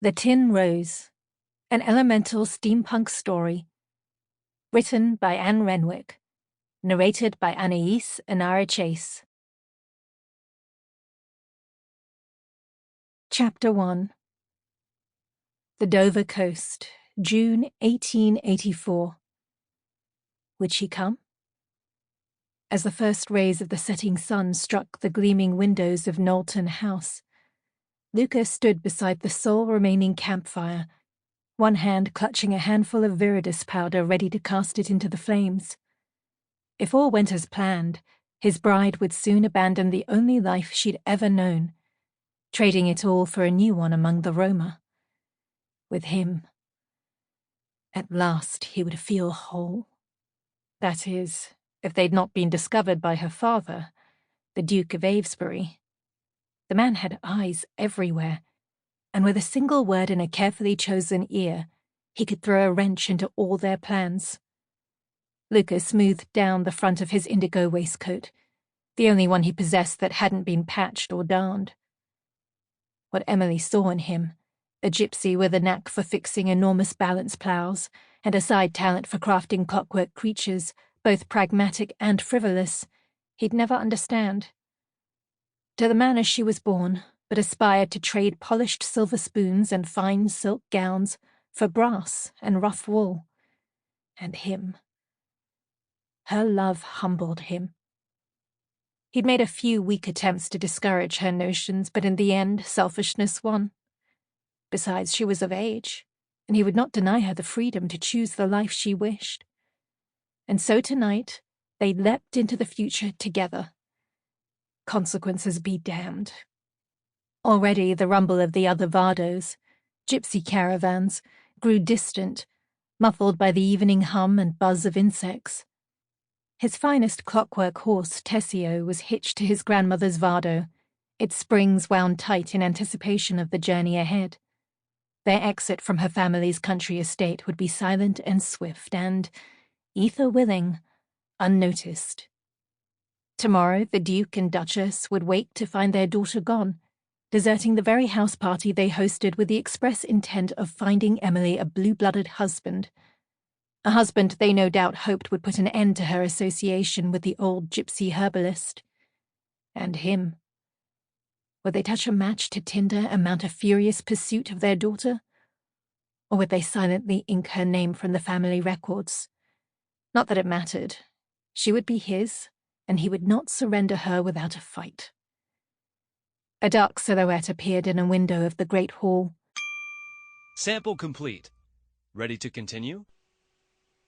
The Tin Rose, an elemental steampunk story, written by Anne Renwick, narrated by Anais, Inara Chase. Chapter 1. The Dover Coast, June 1884. Would she come? As the first rays of the setting sun struck the gleaming windows of Knowlton House, Luca stood beside the sole remaining campfire, one hand clutching a handful of viridis powder ready to cast it into the flames. If all went as planned, his bride would soon abandon the only life she'd ever known, trading it all for a new one among the Roma. With him, at last he would feel whole. That is, if they'd not been discovered by her father, the Duke of Avesbury. The man had eyes everywhere, and with a single word in a carefully chosen ear, he could throw a wrench into all their plans. Luca smoothed down the front of his indigo waistcoat, the only one he possessed that hadn't been patched or darned. What Emily saw in him, a gypsy with a knack for fixing enormous balance ploughs and a side talent for crafting clockwork creatures, both pragmatic and frivolous, he'd never understand. To the manner she was born, but aspired to trade polished silver spoons and fine silk gowns for brass and rough wool. And him. Her love humbled him. He'd made a few weak attempts to discourage her notions, but in the end, selfishness won. Besides, she was of age, and he would not deny her the freedom to choose the life she wished. And so tonight, they leapt into the future together. Consequences be damned. Already the rumble of the other Vardos, gypsy caravans, grew distant, muffled by the evening hum and buzz of insects. His finest clockwork horse, Tessio, was hitched to his grandmother's Vardo, its springs wound tight in anticipation of the journey ahead. Their exit from her family's country estate would be silent and swift and, ether willing, unnoticed. Tomorrow the Duke and Duchess would wake to find their daughter gone, deserting the very house party they hosted with the express intent of finding Emily a blue-blooded husband. A husband they no doubt hoped would put an end to her association with the old gypsy herbalist. And him. Would they touch a match to tinder and mount a furious pursuit of their daughter? Or would they silently ink her name from the family records? Not that it mattered. She would be his, and he would not surrender her without a fight. A dark silhouette appeared in a window of the great hall. Sample complete. Ready to continue?